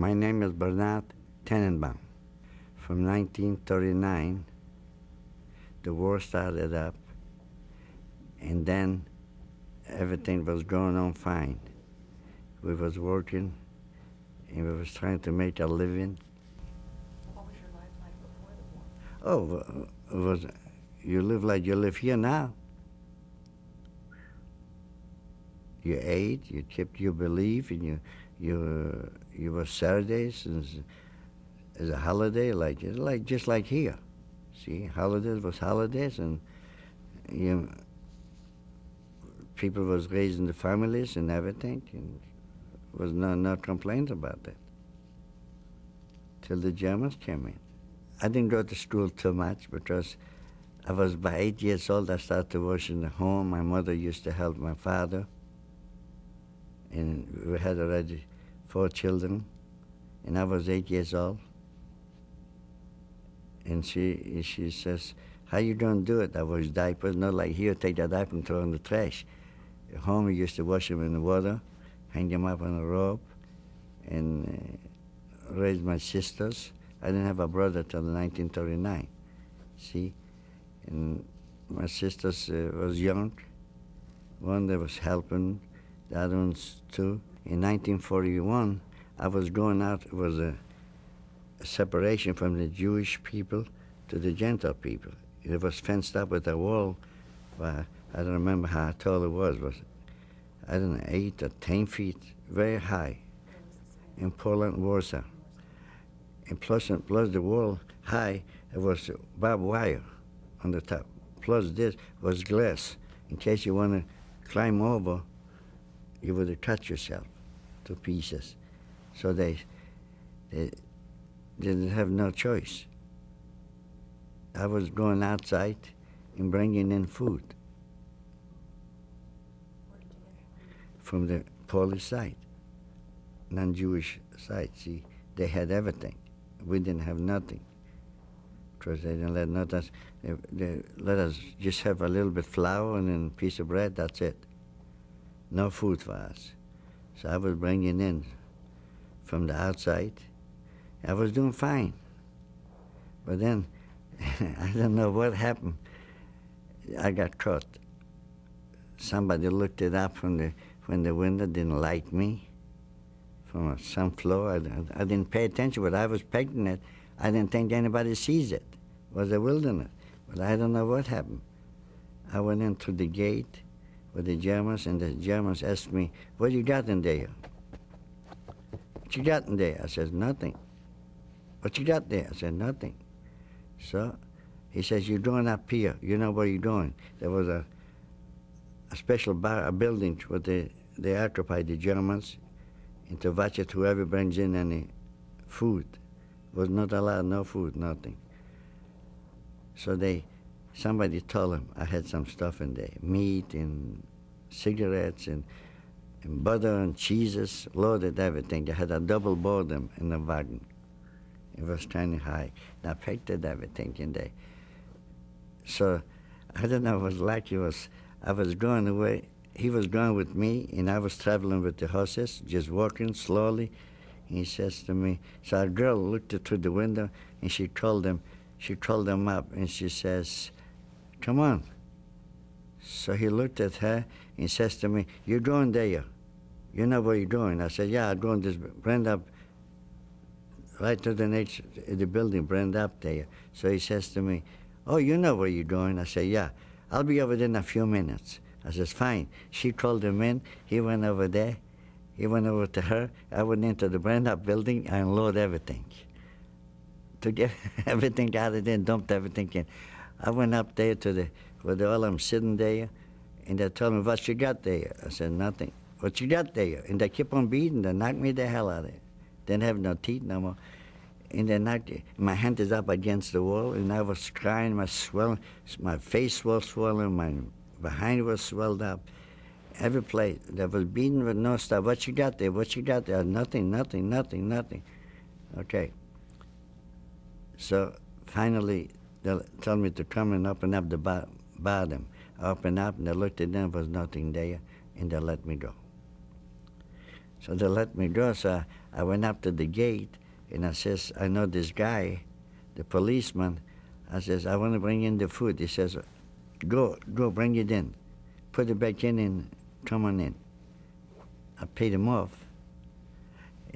My name is Bernard Tenenbaum. From 1939, the war started up, and then everything was going on fine. We was working, and we was trying to make a living. What was your life like before the war? Oh, you live like you live here now. You ate, you kept your belief, and you were Saturdays as a holiday, just like here. See, holidays was holidays, and you people was raising the families and everything, and was no complaints about that. Till the Germans came in. I didn't go to school too much because I was about 8 years old. I started to work in the home. My mother used to help my father, and we had already 4 children, and I was 8 years old. And she says, "How you gonna do it?" I was diapers, not like here, take that diaper and throw in the trash. At home, we used to wash them in the water, hang them up on a rope, and raise my sisters. I didn't have a brother till 1939, see? And my sisters was young. One that was helping, the other ones too. In 1941, I was going out. It was a separation from the Jewish people to the Gentile people. It was fenced up with a wall. I don't remember how tall it was, but I don't know, 8 or 10 feet, very high, in Poland, Warsaw. And plus the wall high, it was barbed wire on the top. Plus this was glass. In case you want to climb over, you would have cut yourself to pieces. So they didn't have no choice. I was going outside and bringing in food from the Polish side, non-Jewish side. See, they had everything. We didn't have nothing because they didn't let us. They let us just have a little bit flour and then a piece of bread. That's it. No food for us. So I was bringing in from the outside. I was doing fine. But then, I don't know what happened. I got caught. Somebody looked it up from the window, didn't like me. From some floor, I didn't pay attention, but I was pegging it. I didn't think anybody sees it. It was a wilderness. But I don't know what happened. I went in through the gate with the Germans, and the Germans asked me, "What you got in there?" "What you got in there?" I said, "Nothing." "What you got there?" I said, "Nothing." So he says, "You're going up here. You know where you're going." There was a special a building where they occupied, the Germans, and to watch it, whoever brings in any food was not allowed, no food, nothing. So somebody told them I had some stuff in there, meat and cigarettes and butter and cheeses, loaded everything. They had a double board them in the wagon. It was kind of high. And I packed everything in there. So I don't know, it was like I was going away. He was going with me, and I was traveling with the horses, just walking slowly. He says to me, so a girl looked through the window, and she called them up, and she says, "Come on." So he looked at her and says to me, "You're going there. You know where you're going." I said, "Yeah, I'm going to brand up right to the next the building, brand up there." So he says to me, "Oh, you know where you're going?" I said, "Yeah, I'll be over there in a few minutes." I says, "Fine." She called him in. He went over there. He went over to her. I went into the brand-up building and unload everything. To get everything out of there and dumped everything in. I went up there where all of them sitting there, and they told me, "What you got there?" I said, "Nothing." "What you got there?" And they kept on beating. They knocked me the hell out of it. Didn't have no teeth no more. And they knocked it. My hand is up against the wall, and I was crying. My face was swollen. My behind was swelled up. Every place that was beaten with no stuff. "What you got there? What you got there?" "Nothing, nothing, nothing, nothing." Okay. So finally, they told me to come and open up the bottom. I opened up, and they looked at them. There was nothing there, and they let me go. So they let me go. So I went up to the gate, and I says, I know this guy, the policeman. I says, I want to bring in the food. He says, go, bring it in. Put it back in and come on in. I paid him off.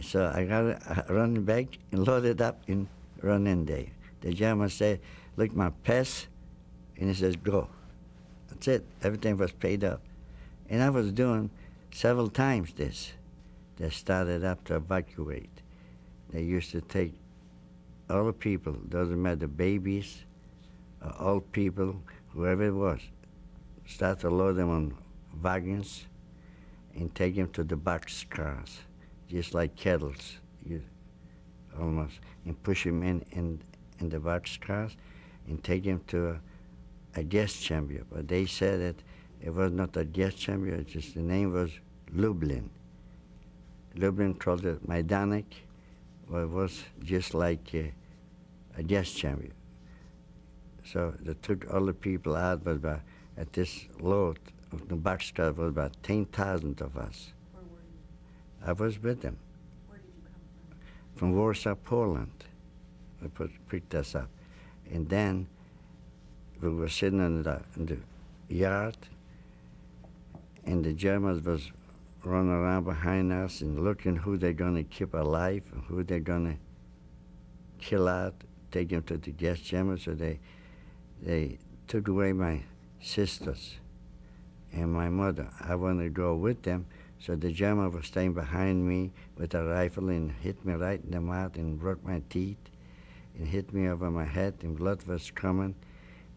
So I got it, I run back and load it up and run in there. The gentleman said, look, my pass, and he says, go. That's it. Everything was paid up. And I was doing several times this. They started up to evacuate. They used to take all the people, doesn't matter, babies, old people, whoever it was, start to load them on wagons and take them to the boxcars, just like kettles, almost, and push them in the boxcars and take them to a gas chamber. But they said that it was not a gas chamber, it's just the name was Lublin. Lublin called it Majdanek, well, it was just like a gas chamber. So they took all the people out, but at this load of the boxcar was about 10,000 of us. Where were you? I was with them. Where did you come From Warsaw, Poland. They picked us up. And then we were sitting in the yard, and the Germans was running around behind us and looking who they're going to keep alive and who they're going to kill out, take them to the gas chamber. So they took away my sisters and my mother. I wanted to go with them, so the German was staying behind me with a rifle and hit me right in the mouth and broke my teeth and hit me over my head, and blood was coming.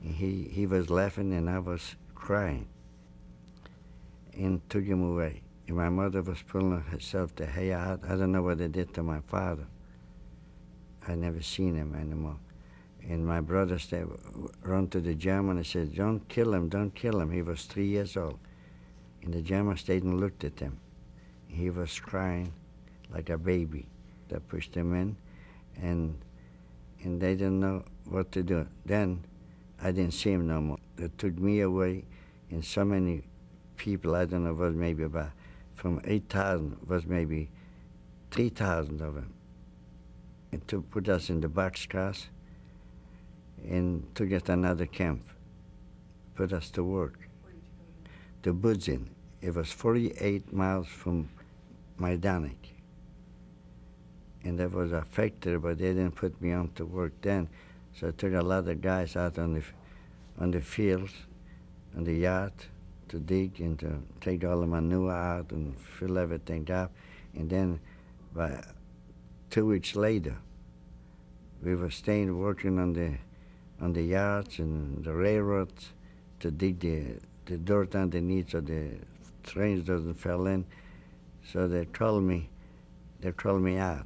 And he was laughing and I was crying, and took him away. And my mother was pulling herself the hair out. I don't know what they did to my father. I never seen him anymore. And my brother run to the German and said, don't kill him, don't kill him. He was 3 years old. And the German stayed and looked at him. He was crying like a baby. They pushed him in, and they didn't know what to do. Then I didn't see him no more. They took me away, and so many people, I don't know, was maybe about, from 8,000, was maybe 3,000 of them. And to put us in the boxcars and took us to another camp, put us to work. Where did you go? To Budzin. It was 48 miles from Majdanek. And there was a factory, but they didn't put me on to work then. So I took a lot of guys out on the fields, on the yard, to dig and to take all the manure out and fill everything up. And then by 2 weeks later, we were staying working on the yards and the railroads to dig the dirt underneath so the trains doesn't fall in. So they called me out.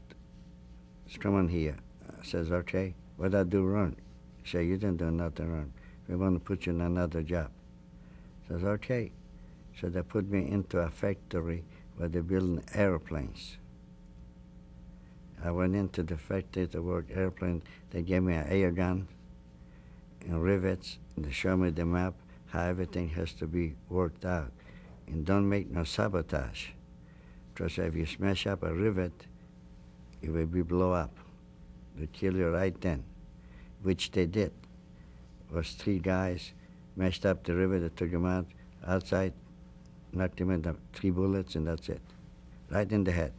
Come on here. I says, okay, what I do wrong? He said, you didn't do nothing wrong. We want to put you in another job. I says, okay. So they put me into a factory where they're building airplanes. I went into the factory to work airplanes. They gave me an air gun and rivets, and they showed me the map, how everything has to be worked out. And don't make no sabotage, because if you smash up a rivet, it will be blow up. They'll kill you right then, which they did. It was 3 guys, mashed up the rivet, they took them out, outside, knocked them in 3 bullets, and that's it. Right in the head.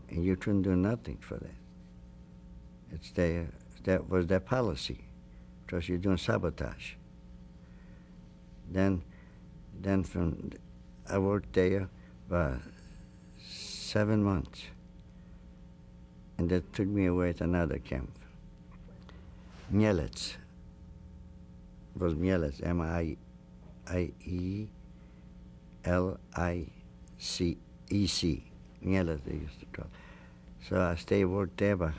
And you couldn't do nothing for that. That was their policy, because you're doing sabotage. Then I worked there for 7 months, and they took me away to another camp. Mielec. It was Mielec, M-I-E-L-I-C-E-C, Mielec they used to call. So I stayed, worked there for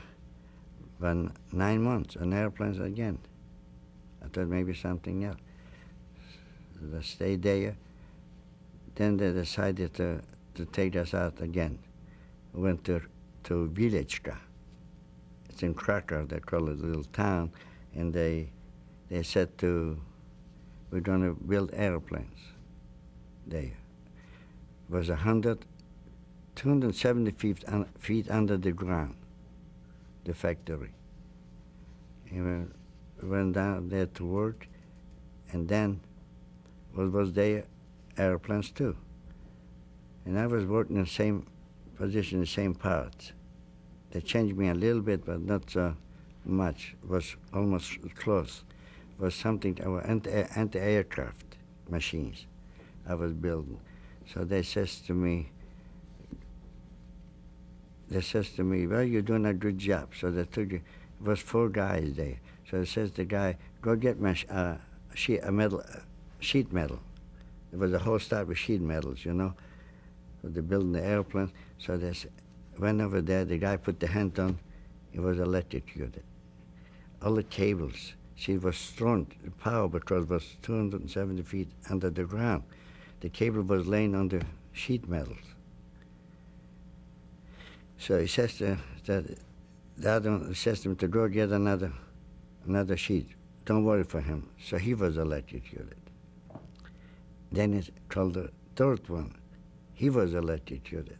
9 months on airplanes again. I thought maybe something else. So I stayed there. Then they decided to take us out again. We went to Villechka. It's in Krakow, they call it a little town, and they said we're going to build airplanes there. It was 100 270 feet under the ground, the factory. And we went down there to work, and then was there airplanes too. And I was working in the same position, the same parts. They changed me a little bit, but not so much. It was almost close. It was something, anti-aircraft machines I was building. So they says to me, well, you're doing a good job. So they took it was 4 guys there. So it says the guy, go get me sheet metal. It was a whole start with sheet metals, you know. So they're building the airplane. So they went over there. The guy put the hand on. It was electrocuted. All the cables. See, it was strong. The power because it was 270 feet under the ground. The cable was laying on the sheet metals. So he says to him to go get another sheet. Don't worry for him. So he was electrocuted. Then he called the third one. He was electrocuted.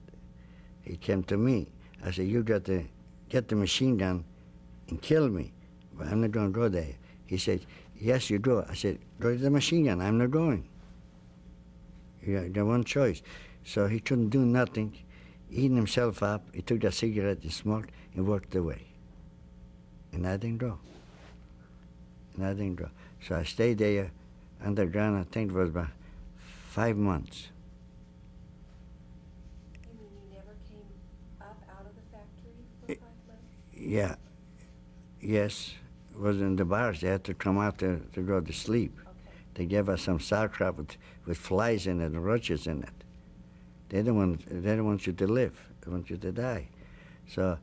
He came to me. I said, you got to get the machine gun and kill me. But I'm not going to go there. He said, yes, you go. I said, go to the machine gun. I'm not going. You got one choice. So he couldn't do nothing. Eating himself up, he took a cigarette, he smoked, and walked away. And I didn't go. So I stayed there underground, I think it was about 5 months. You mean you never came up out of the factory for 5 months? Yeah. Yes. It was in the bars. They had to come out to go to sleep. Okay. They gave us some sauerkraut with flies in it and roaches in it. They don't want you to live. They want you to die. So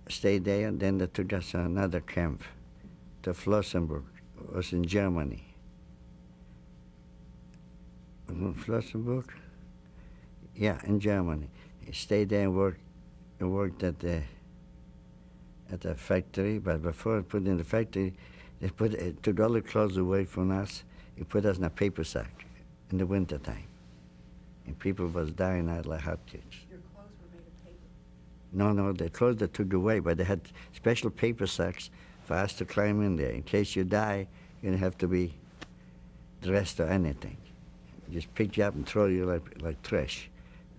I stayed there, and then they took us to another camp, to Flossenburg. It was in Germany. Flossenburg? Yeah, in Germany. I stayed there and worked at the factory. But before I put in the factory, they took all the clothes away from us. They put us in a paper sack in the wintertime. And people was dying out like hotcakes. Your clothes were made of paper? No, the clothes they took away, but they had special paper sacks for us to climb in there. In case you die, you don't have to be dressed or anything. Just pick you up and throw you like trash.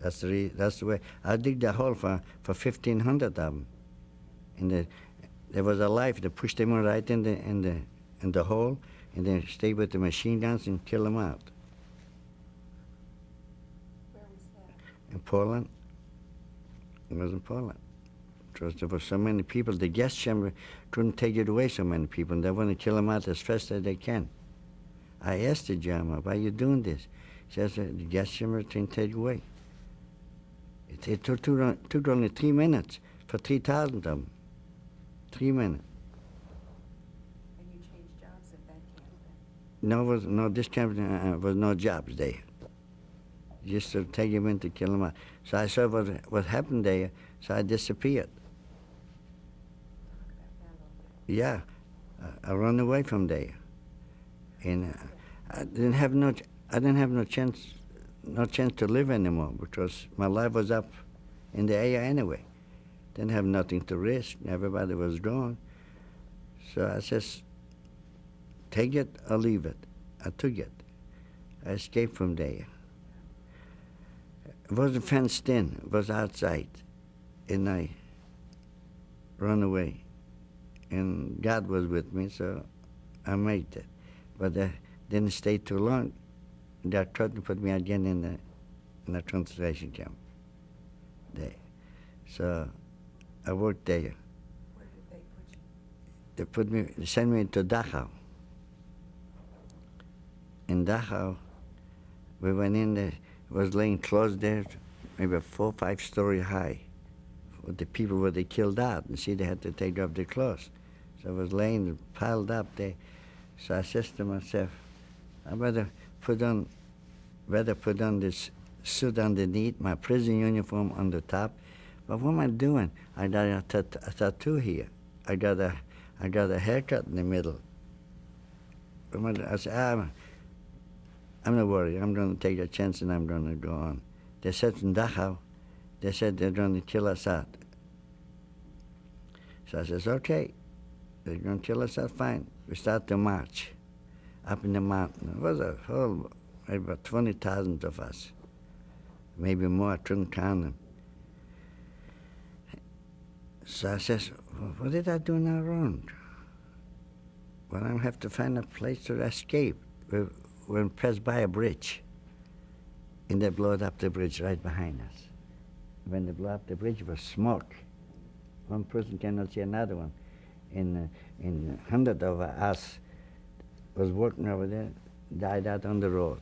That's the way. I dig the hole for 1,500 of them. There was a life. They pushed them right in the hole, and then stay with the machine guns and kill them out. Where was that? In Poland. It was in Poland. Because there were so many people. The gas chamber couldn't take it away, so many people. And they want to kill them out as fast as they can. I asked the German, why are you doing this? He says, the gas chamber can take it away. It took only 3 minutes for 3,000 of them. 3 minutes. And you changed jobs at that camp then? No, this camp was no jobs there. Just to take him in to kill him out. So I saw what happened there, so I disappeared. Talk about that a little bit. Yeah, I ran away from there, and I didn't have no chance to live anymore because my life was up in the air anyway. Didn't have nothing to risk. Everybody was gone. So I says, take it or leave it. I took it. I escaped from there. It wasn't fenced in. It was outside. And I ran away. And God was with me, so I made it. But I didn't stay too long. They tried to put me again in the concentration camp there. So I worked there. Where did they put you? They sent me to Dachau. In Dachau, we went in there, it was laying clothes there, maybe 4 or 5 story high. For the people where they killed out, and see they had to take off their clothes. So I was laying piled up there. So I says to myself, I better put on this suit underneath, my prison uniform on the top. But what am I doing? I got a tattoo here. I got a haircut in the middle. I said, I'm not worried. I'm going to take a chance and I'm going to go on. They said in Dachau, They said they're going to kill us out. So I says, okay, they're going to kill us out, fine. We start to march up in the mountain. It was a whole, maybe about 20,000 of us, maybe more, I couldn't count them. So I says, what did I do now wrong? Well, I have to find a place to escape. We're passed by a bridge, and they blew up the bridge right behind us. When they blew up the bridge, it was smoke. One person cannot see another one. In 100 of us was working over there, died out on the road.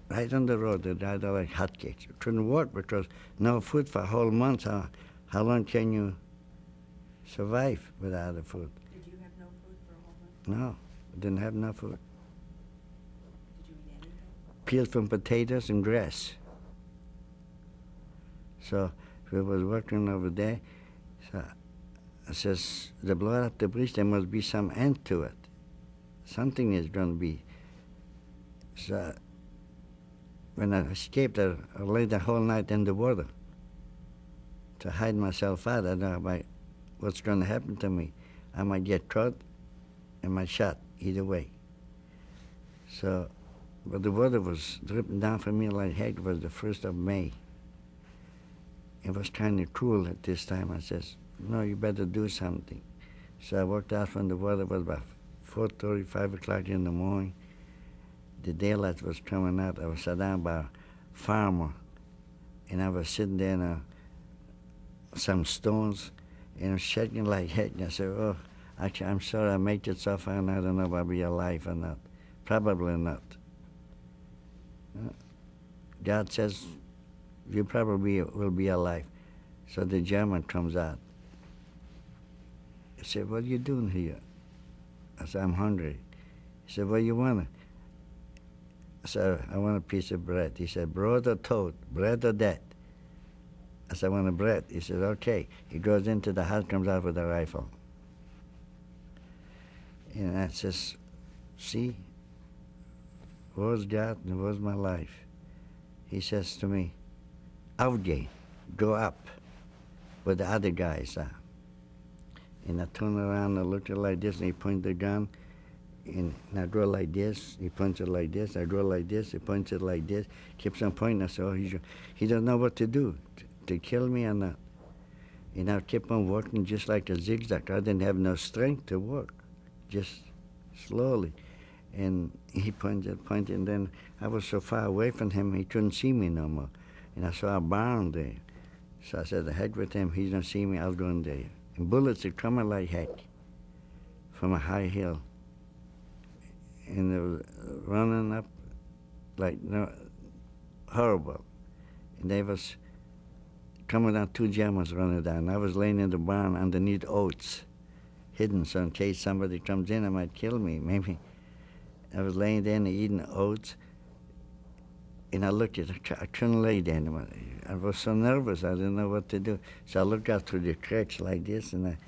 Right on the road, they died out like hotcakes. Couldn't work because no food for a whole month. How long can you survive without the food? Did you have no food for a whole month? No, we didn't have no food. Did you eat anything? Peeled from potatoes and grass. So we was working over there. So I says, they blow up the bridge, there must be some end to it. Something is going to be. So when I escaped, I lay the whole night in the water to hide myself out. I don't know about what's going to happen to me. I might get caught, I might shot, either way. So, but the water was dripping down from me like heck. It was the 1st of May. It was kind of cool at this time. I says, no, you better do something. So I walked out from the water. It was about 4:30, 5 o'clock in the morning. The daylight was coming out. I was sat down by a farmer, and I was sitting there on some stones, and I was shaking like heck. And I said, oh, actually, I'm sorry I made it so far, and I don't know if I'll be alive or not. Probably not. God says, you probably will be alive. So the German comes out. He said, what are you doing here? I said, I'm hungry. He said, what do you want? I said, I want a piece of bread. He said, bread or toast, bread or that? I said, I want a bread. He said, okay. He goes into the house, comes out with a rifle. And I says, see, where's God and where's my life? He says to me, Aufgehen, go up, where the other guys are. And I turn around and look at it like this, and he points the gun, and I draw like this, he points it like this, I draw like this, he points it like this, keeps on pointing. I said, oh, he doesn't know what to do, to kill me or not. And I kept on working just like a zigzag. I didn't have no strength to work, just slowly. And he pointed, and then I was so far away from him, he couldn't see me no more. And I saw a barn there. So I said, the heck with him, he's gonna see me, I'll go in there. And bullets are coming like heck from a high hill. And they were running up like horrible. And they was coming down, 2 Germans running down. I was laying in the barn underneath oats, hidden, so in case somebody comes in, it might kill me, maybe. I was laying there and eating oats, and I looked at it. I couldn't lay there anymore. I was so nervous, I didn't know what to do. So I looked out through the cracks like this, and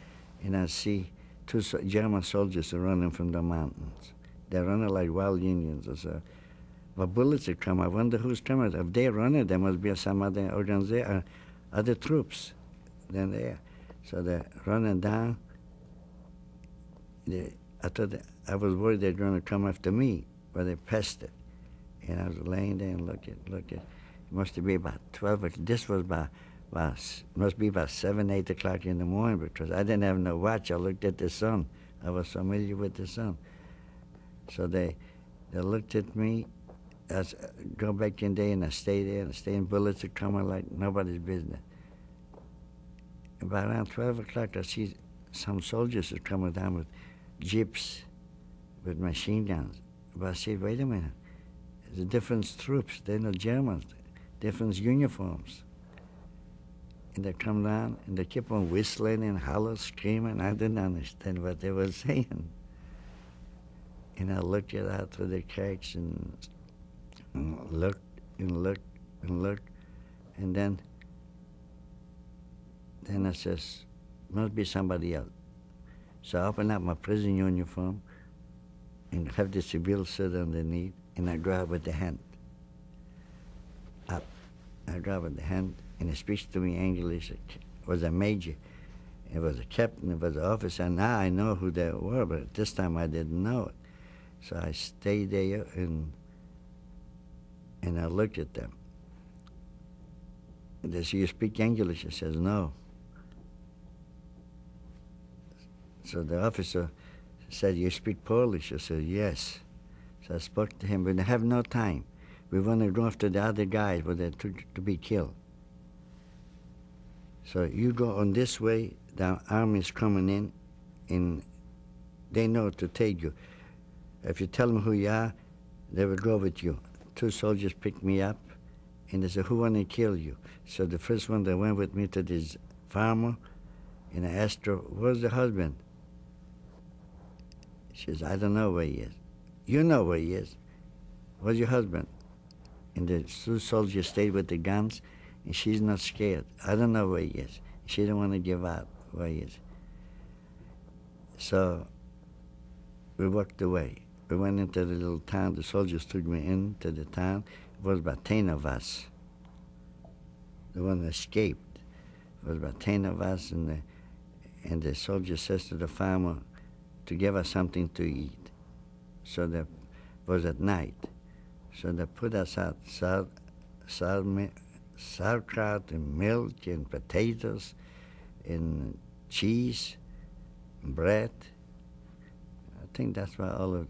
I see 2 German soldiers running from the mountains. They're running like wild Indians or so. But bullets are coming. I wonder who's coming. If they're running, there must be some other organization, other troops than there. So they're running down. I was worried they're going to come after me, but they passed it. And I was laying there and looking. It must be about 12. This was must be about 7, 8 o'clock in the morning, because I didn't have no watch. I looked at the sun. I was familiar with the sun. So they looked at me. I go back in there, and I stay there, and stay in. Bullets are coming like nobody's business. About around 12 o'clock, I see some soldiers are coming down with jeeps, with machine guns. But I said, wait a minute. There's different troops. They're not Germans. Different uniforms. And they come down, and they keep on whistling and hollering, screaming. I didn't understand what they were saying. And I looked it out through the cracks and looked and looked and looked. And then I says, must be somebody else. So I open up my prison uniform and have the civil suit underneath, and I grab with the hand. Up. I grab with the hand, and he speaks to me English. It was a major. It was a captain. It was an officer. Now I know who they were, but at this time I didn't know it. So I stayed there and I looked at them. They say, "You speak English?" I says, "No." So the officer said, "You speak Polish?" I said, "Yes." So I spoke to him, but I have no time. We want to go after the other guys, but they're to be killed. So you go on this way, the army's coming in, and they know to take you. If you tell them who you are, they will go with you. 2 soldiers picked me up, and they said, "Who want to kill you?" So the first one that went with me to this farmer, and I asked her, "Where's the husband?" She says, "I don't know where he is." "You know where he is. Where's your husband?" And the 2 soldiers stayed with the guns, and she's not scared. "I don't know where he is." She don't want to give out where he is. So we walked away. We went into the little town. The soldiers took me into the town. It was about 10 of us. The one that escaped. It was about 10 of us, and the soldier says to the farmer to give us something to eat. So that was at night. So they put us out sauerkraut and milk and potatoes and cheese and bread. I think that's all it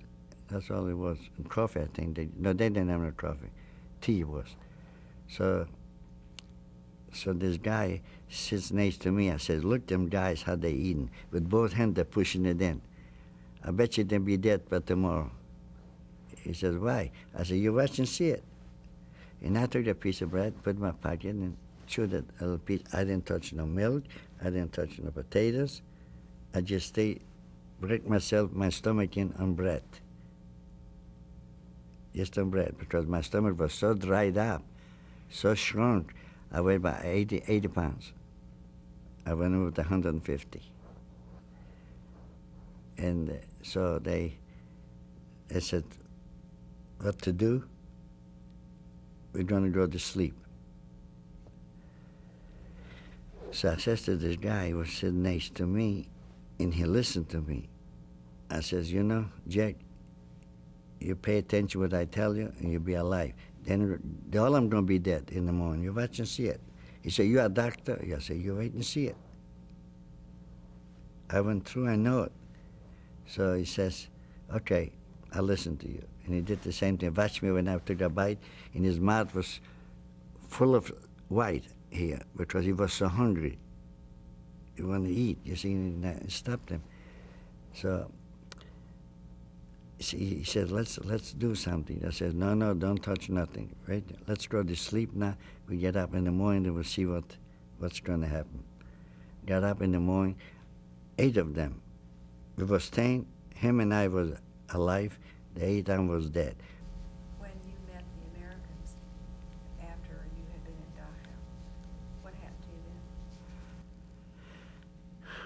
was. And coffee, I think. They didn't have no coffee. Tea was. So this guy sits next to me. I says, "Look them guys, how they eating. With both hands, they're pushing it in. I bet you they'll be dead by tomorrow." He says, "Why?" I said, "You watch and see it." And I took a piece of bread, put it in my pocket, and chewed it a little piece. I didn't touch no milk. I didn't touch no potatoes. I just break my stomach in on bread. Just on bread, because my stomach was so dried up, so shrunk. I weighed about 80 pounds. I went over to 150. And so they said, "What to do? We're going to go to sleep." So I says to this guy who was sitting next to me, and he listened to me. I says, "You know, Jack, you pay attention what I tell you, and you'll be alive. Then all I'm going to be dead in the morning. You watch and see it." He said, "You are a doctor?" I said, "You wait and see it." I went through, I know it. So he says, "Okay, I'll listen to you." And he did the same thing. Watched me when I took a bite, and his mouth was full of white here because he was so hungry. He wanted to eat, you see, and I stopped him. So he said, let's do something. I said, no, don't touch nothing. Right? Let's go to sleep now. We get up in the morning and we'll see what's going to happen. Got up in the morning, 8 of them. We was 10. Him and I was alive. The 8th one was dead. When you met the Americans after you had been in Dachau, what happened to you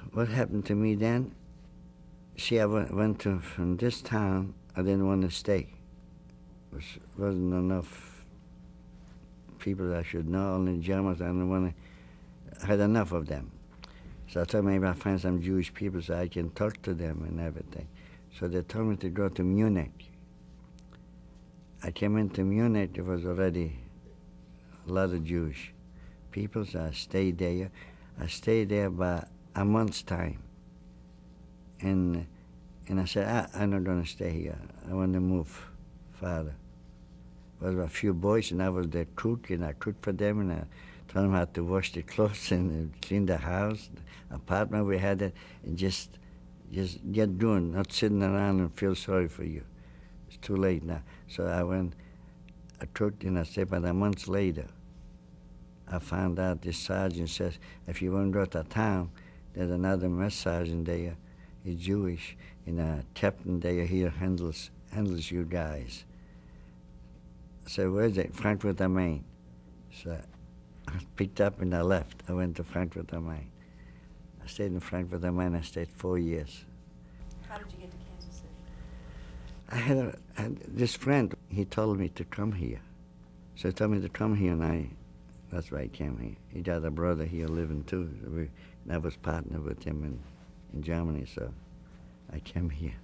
then? What happened to me then? See, I went from this town. I didn't want to stay. Wasn't enough people that I should know, only Germans. I had enough of them. So I thought maybe I'll find some Jewish people so I can talk to them and everything. So they told me to go to Munich. I came into Munich, there was already a lot of Jewish people, so I stayed there. I stayed there about a month's time. And I said, I'm not going to stay here. I want to move farther. There was a few boys, and I was the cook, and I cooked for them, and I told them how to wash the clothes and clean the house, the apartment we had, and just get doing, not sitting around and feel sorry for you. It's too late now. So I cooked, and I stayed. About a month later, I found out this sergeant says, if you want to go to town, there's another mess sergeant there. He's Jewish, and a captain there here handles you guys. I said, where's it? Frankfurt am Main. So I picked up and I left. I went to Frankfurt am Main. I stayed in Frankfurt am Main. I stayed 4 years. How did you get to Kansas City? I had this friend. He told me to come here. So he told me to come here, and That's why he came here. He got a brother here living too. I was partner with him in Germany, so I came here.